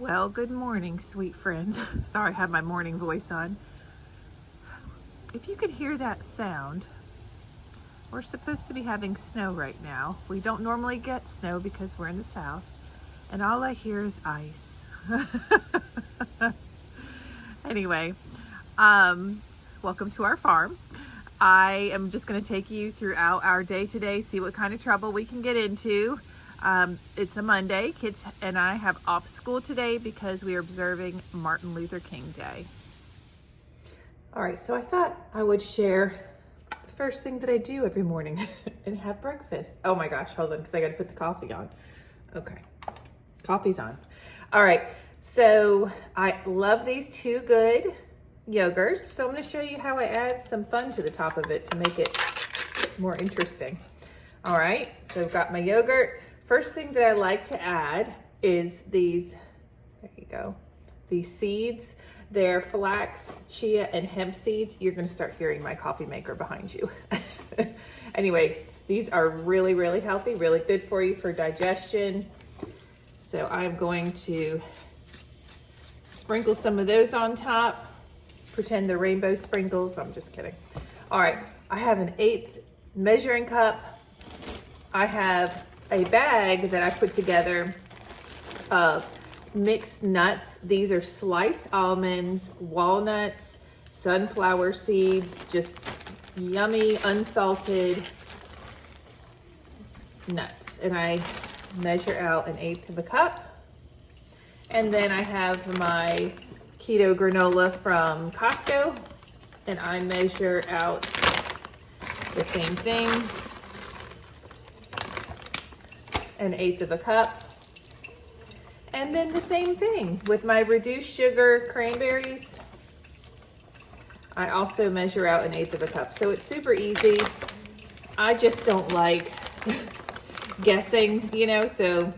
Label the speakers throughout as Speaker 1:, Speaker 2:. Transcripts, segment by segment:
Speaker 1: Well, good morning, sweet friends. Sorry, I have my morning voice on. If you could hear that sound, we're supposed to be having snow right now. We don't normally get snow because we're in the south, and all I hear is ice. Anyway, welcome to our farm. I am just going to take you throughout our day today, see what kind of trouble we can get into. It's a Monday. Kids and I have off school today because we are observing Martin Luther King Day. All right, so I thought I would share the first thing that I do every morning and have breakfast. Oh my gosh, hold on, because I got to put the coffee on. Okay, coffee's on. All right, so I love these two good yogurts. So I'm going to show you how I add some fun to the top of it to make it more interesting. All right, so I've got my yogurt. First thing that I like to add is these, there you go, these seeds. They're flax, chia, and hemp seeds. You're gonna start hearing my coffee maker behind you. Anyway, these are really, really healthy, really good for you for digestion. So I'm going to sprinkle some of those on top. Pretend they're rainbow sprinkles, I'm just kidding. All right, I have an 1/8 measuring cup. I have a bag that I put together of mixed nuts. These are sliced almonds, walnuts, sunflower seeds, just yummy, unsalted nuts. And I measure out an 1/8 of a cup. And then I have my keto granola from Costco, and I measure out the same thing, an 1/8 of a cup. And then the same thing with my reduced sugar cranberries. I also measure out an 1/8 of a cup. So it's super easy. I just don't like guessing, you know, so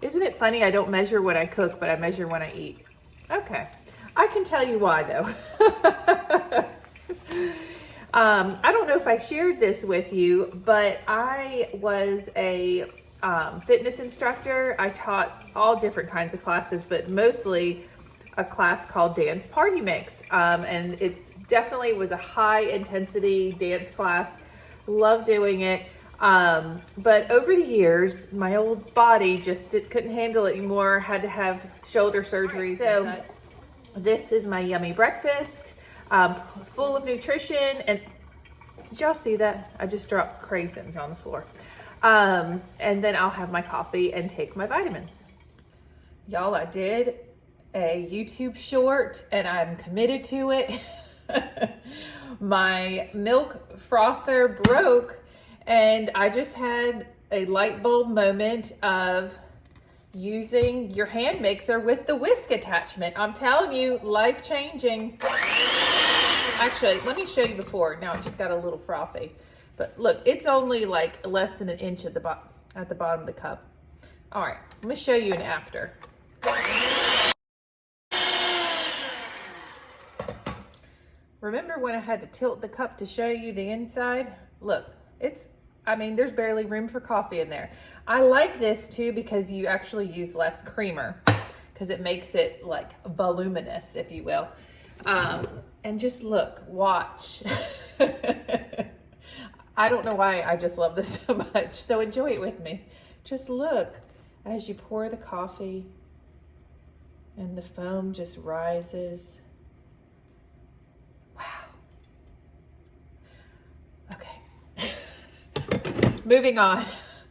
Speaker 1: isn't it funny? I don't measure when I cook, but I measure when I eat. Okay, I can tell you why though. I don't know if I shared this with you, but I was a fitness instructor. I taught all different kinds of classes, but mostly a class called Dance Party Mix. And it's definitely was a high intensity dance class. Love doing it. But over the years, my old body just couldn't handle it anymore. Had to have shoulder surgery. So this is my yummy breakfast, full of nutrition. And did y'all see that? I just dropped craisins on the floor. And then I'll have my coffee and take my vitamins. Y'all, I did a YouTube short and I'm committed to it. My milk frother broke and I just had a light bulb moment of using your hand mixer with the whisk attachment. I'm telling you, life changing. Actually, let me show you before. Now it just got a little frothy. But look, it's only like less than an inch at the bottom of the cup. All right, let me show you an after. Remember when I had to tilt the cup to show you the inside? Look, there's barely room for coffee in there. I like this too because you actually use less creamer because it makes it like voluminous, if you will. And just look, watch. I don't know why I just love this so much. So enjoy it with me. Just look as you pour the coffee and the foam just rises. Wow. Okay. Moving on.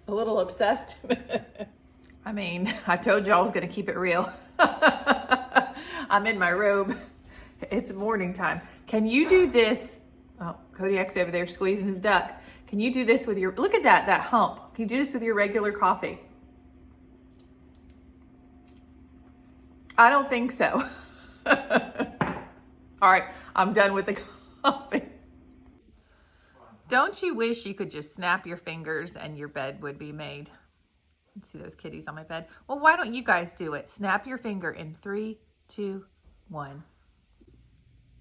Speaker 1: A little obsessed. I told you I was going to keep it real. I'm in my robe. It's morning time. Can you do this? Oh, Kodiak's over there squeezing his duck. Can you do this with your, look at that hump. Can you do this with your regular coffee? I don't think so. All right, I'm done with the coffee. Don't you wish you could just snap your fingers and your bed would be made? Let's see those kitties on my bed. Well, why don't you guys do it? Snap your finger in 3, 2, 1.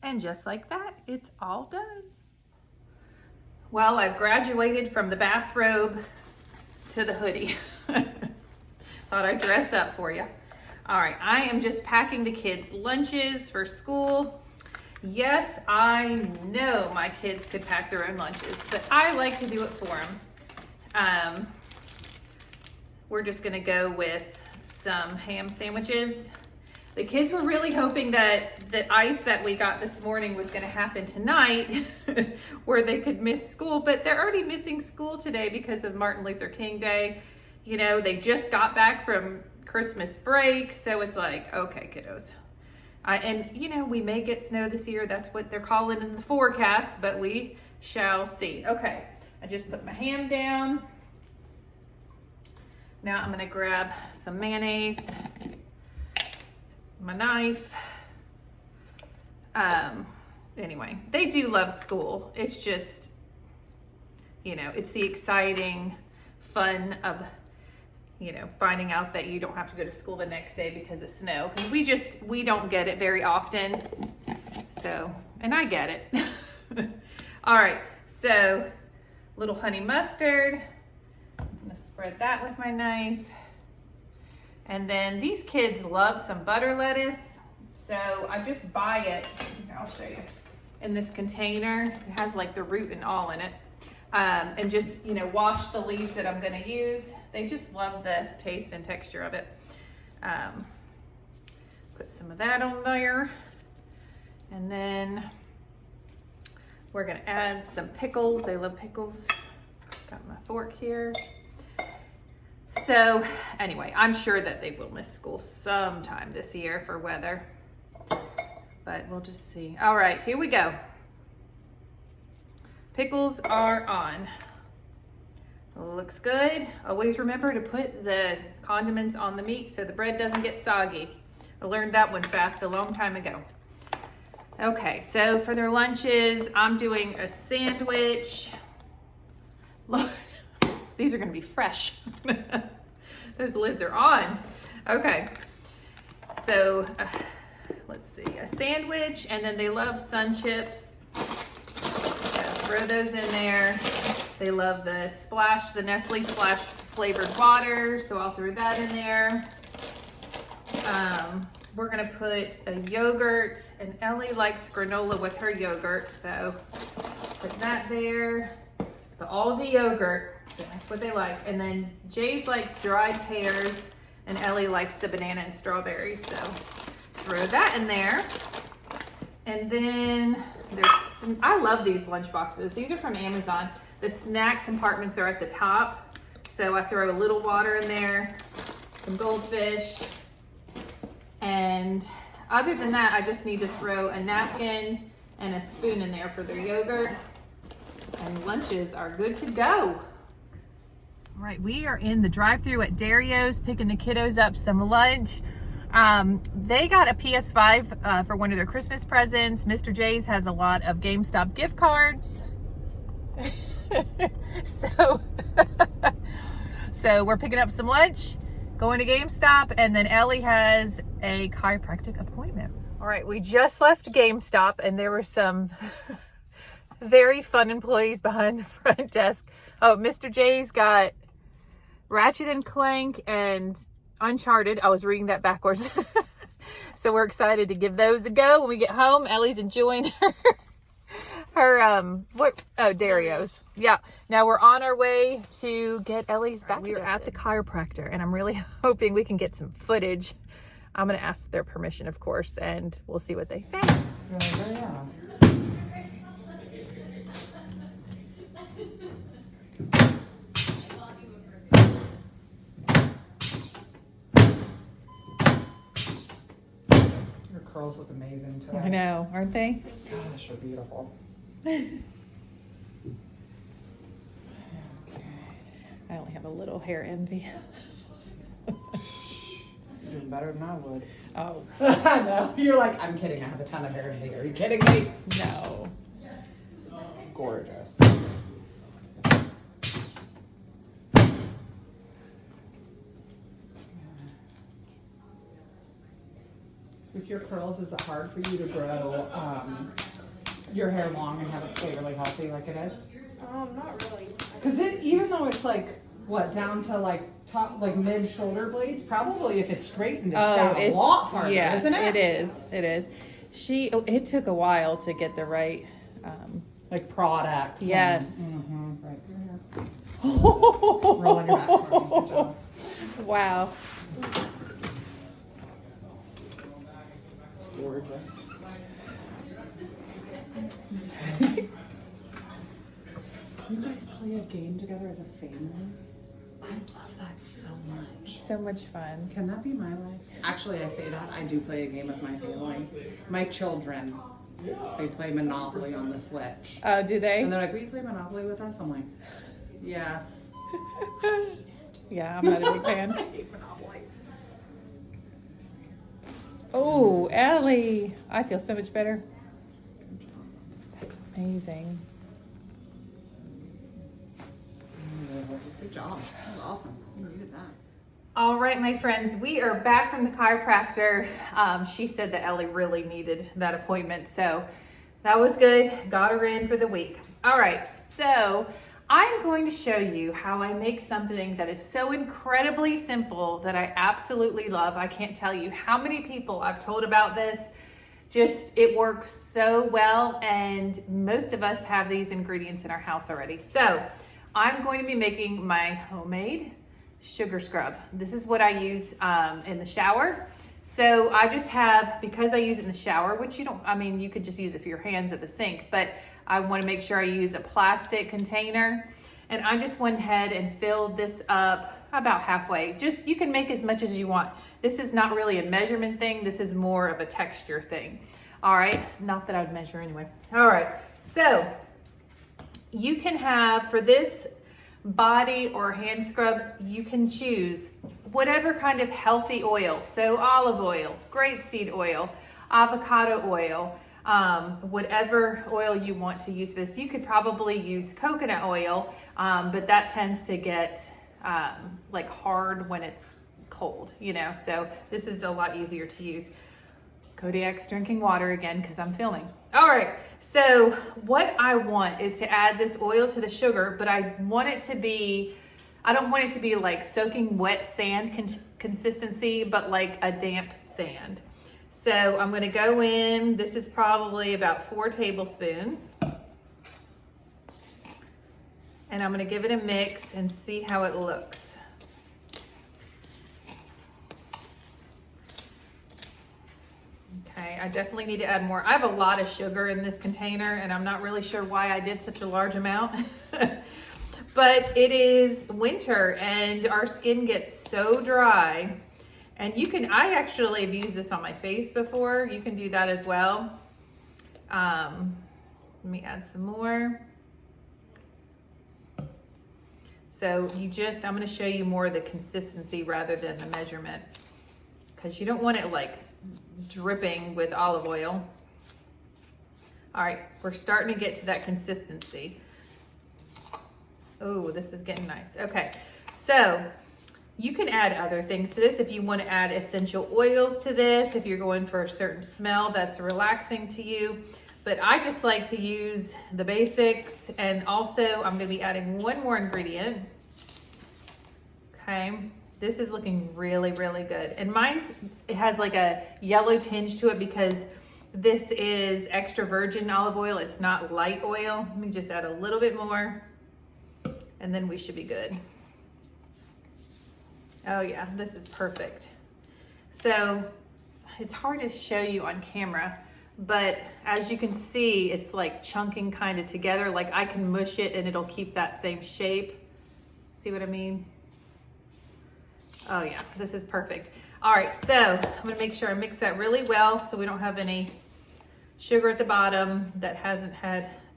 Speaker 1: And just like that, it's all done. Well, I've graduated from the bathrobe to the hoodie. Thought I'd dress up for you. All right, I am just packing the kids' lunches for school. Yes, I know my kids could pack their own lunches, but I like to do it for them. We're just gonna go with some ham sandwiches. The kids were really hoping that the ice that we got this morning was gonna happen tonight where they could miss school, but they're already missing school today because of Martin Luther King Day. You know, they just got back from Christmas break, so it's like, okay, kiddos. And you know, we may get snow this year. That's what they're calling in the forecast, but we shall see. Okay, I just put my ham down. Now I'm gonna grab some mayonnaise, my knife. Anyway, they do love school. It's just, you know, it's the exciting fun of, you know, finding out that you don't have to go to school the next day because of snow. Because we don't get it very often. So, and I get it. All right, so little honey mustard. I'm gonna spread that with my knife. And then these kids love some butter lettuce. So I just buy it, here, I'll show you, in this container. It has like the root and all in it. And just, you know, wash the leaves that I'm gonna use. They just love the taste and texture of it. Put some of that on there. And then we're gonna add some pickles. They love pickles. Got my fork here. So anyway, I'm sure that they will miss school sometime this year for weather, but we'll just see. All right, here we go. Pickles are on. Looks good. Always remember to put the condiments on the meat so the bread doesn't get soggy. I learned that one fast a long time ago. Okay, so for their lunches, I'm doing a sandwich. Look, these are gonna be fresh. Those lids are on. Okay, so let's see, a sandwich, and then they love Sun Chips. Throw those in there. They love the Splash, the Nestle Splash flavored water, so I'll throw that in there. We're gonna put a yogurt, and Ellie likes granola with her yogurt, so put that there. The Aldi yogurt, that's what they like. And then Jay's likes dried pears, and Ellie likes the banana and strawberries, so throw that in there. And then I love these lunch boxes. These are from Amazon. The snack compartments are at the top. So I throw a little water in there, some goldfish. And other than that, I just need to throw a napkin and a spoon in there for their yogurt. And lunches are good to go. All right, we are in the drive-thru at Dario's picking the kiddos up some lunch. They got a PS5 for one of their Christmas presents. Mr. J's has a lot of GameStop gift cards. So we're picking up some lunch, going to GameStop, and then Ellie has a chiropractic appointment. All right, we just left GameStop, and there were some very fun employees behind the front desk. Oh, Mr. J's got Ratchet and Clank and Uncharted. I was reading that backwards. So we're excited to give those a go when we get home. Ellie's enjoying her Dario's. Yeah. Now we're on our way to get Ellie's back. We're at the chiropractor, and I'm really hoping we can get some footage. I'm going to ask their permission, of course, and we'll see what they say. Yeah.
Speaker 2: Your curls look amazing today.
Speaker 1: I know, aren't they?
Speaker 2: Gosh, you're beautiful.
Speaker 1: I only have a little hair envy.
Speaker 2: You're doing better than I would.
Speaker 1: Oh.
Speaker 2: No, you're like, I'm kidding. I have a ton of hair envy. Are you kidding me?
Speaker 1: No.
Speaker 2: Gorgeous. With your curls, is it hard for you to grow your hair long and have it stay really healthy like it is?
Speaker 3: Not really.
Speaker 2: Because even though it's like what, down to like top, like mid shoulder blades? Probably if it's straightened, it's
Speaker 1: Oh,
Speaker 2: down a lot farther,
Speaker 1: yeah,
Speaker 2: isn't it?
Speaker 1: It is. It took a while to get the right,
Speaker 2: Like products.
Speaker 1: yes.
Speaker 2: Right there. Roll on your back for me. Good job.
Speaker 1: Wow.
Speaker 2: Gorgeous. You guys play a game together as a family? I love that so much.
Speaker 1: So much fun.
Speaker 2: Can that be my life? Actually, I say that. I do play a game with my family. My children, they play Monopoly on the Switch.
Speaker 1: Oh, do they?
Speaker 2: And they're like, will you play Monopoly with us? I'm like, yes.
Speaker 1: Yeah, I'm not a big fan.
Speaker 2: I hate Monopoly.
Speaker 1: Oh, Ellie. I feel so much better. That's amazing.
Speaker 2: Good job. That was awesome. You needed that.
Speaker 1: All right, my friends, we are back from the chiropractor. She said that Ellie really needed that appointment, so that was good. Got her in for the week. All right, so I'm going to show you how I make something that is so incredibly simple that I absolutely love. I can't tell you how many people I've told about this. Just, it works so well, and most of us have these ingredients in our house already. So I'm going to be making my homemade sugar scrub. This is what I use in the shower. So I just have, because I use it in the shower, which you don't, I mean, you could just use it for your hands at the sink, but I want to make sure I use a plastic container. And I just went ahead and filled this up about halfway. Just, you can make as much as you want. This is not really a measurement thing. This is more of a texture thing. All right. Not that I'd measure anyway. All right. So you can have, for this body or hand scrub, you can choose whatever kind of healthy oil. So olive oil, grapeseed oil, avocado oil, whatever oil you want to use for this. You could probably use coconut oil, but that tends to get like hard when it's cold, you know, so this is a lot easier to use. Kodiak's drinking water again because I'm filming. All right, so what I want is to add this oil to the sugar, but I want it to be, I don't want it to be like soaking wet sand consistency, but like a damp sand. So I'm gonna go in, this is probably about 4 tablespoons. And I'm gonna give it a mix and see how it looks. Okay, I definitely need to add more. I have a lot of sugar in this container and I'm not really sure why I did such a large amount. But it is winter and our skin gets so dry. And you can, I actually have used this on my face before. You can do that as well. Let me add some more. So you just, I'm gonna show you more of the consistency rather than the measurement, because you don't want it like dripping with olive oil. All right, we're starting to get to that consistency. Oh, this is getting nice. Okay, so you can add other things to this if you want to add essential oils to this, if you're going for a certain smell that's relaxing to you. But I just like to use the basics, and also I'm going to be adding one more ingredient. Okay, this is looking really, really good. And mine's, it has like a yellow tinge to it because this is extra virgin olive oil. It's not light oil. Let me just add a little bit more and then we should be good. Oh yeah, this is perfect. So it's hard to show you on camera, but as you can see, it's like chunking kind of together. Like I can mush it and it'll keep that same shape. See what I mean? Oh yeah, this is perfect. All right, so I'm gonna make sure I mix that really well so we don't have any sugar at the bottom that hasn't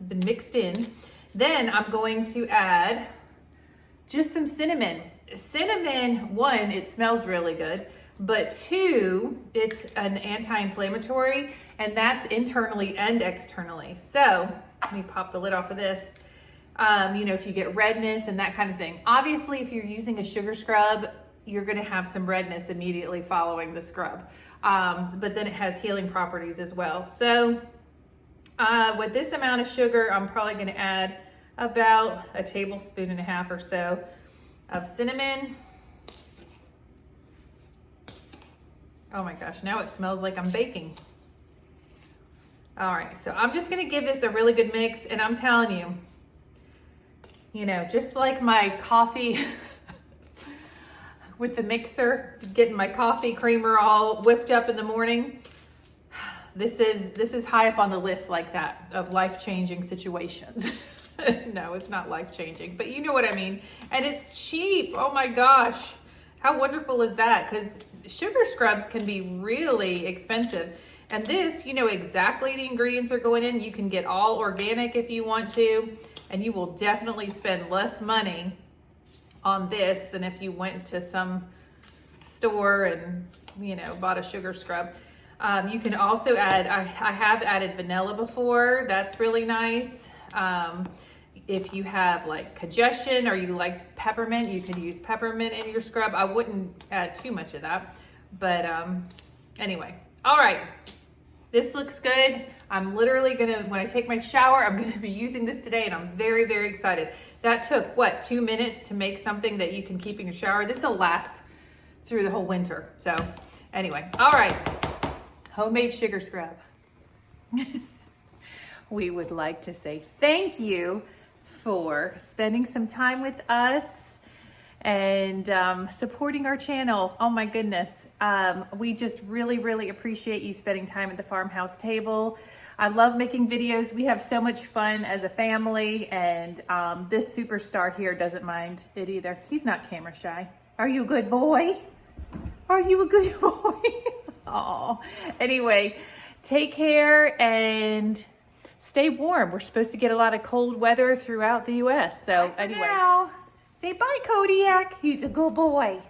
Speaker 1: been mixed in. Then I'm going to add just some cinnamon. Cinnamon, one, it smells really good, but two, it's an anti-inflammatory, and that's internally and externally. So let me pop the lid off of this. You know, if you get redness and that kind of thing. Obviously, if you're using a sugar scrub, you're gonna have some redness immediately following the scrub. But then it has healing properties as well. So with this amount of sugar, I'm probably gonna add about 1.5 tablespoons or so. of cinnamon. Oh my gosh, now it smells like I'm baking. All right, so I'm just gonna give this a really good mix, and I'm telling you, you know, just like my coffee with the mixer, getting my coffee creamer all whipped up in the morning, this is high up on the list like that of life-changing situations. No, it's not life-changing, but you know what I mean. And it's cheap. Oh my gosh. How wonderful is that? Because sugar scrubs can be really expensive. And this, you know exactly the ingredients are going in. You can get all organic if you want to, and you will definitely spend less money on this than if you went to some store and, you know, bought a sugar scrub. You can also add, I have added vanilla before. That's really nice. If you have like congestion or you liked peppermint, you could use peppermint in your scrub. I wouldn't add too much of that, but anyway. All right, this looks good. I'm literally gonna, when I take my shower, I'm gonna be using this today, and I'm very, very excited. That took, what, 2 minutes to make something that you can keep in your shower? This will last through the whole winter. So anyway, all right, homemade sugar scrub. We would like to say thank you for spending some time with us and supporting our channel. Oh my goodness. We just really, really appreciate you spending time at the Farmhouse Table. I love making videos. We have so much fun as a family, and this superstar here doesn't mind it either. He's not camera shy. Are you a good boy? Are you a good boy? Oh, anyway, take care and stay warm. We're supposed to get a lot of cold weather throughout the U.S. So anyway, now, say bye, Kodiak. He's a good boy.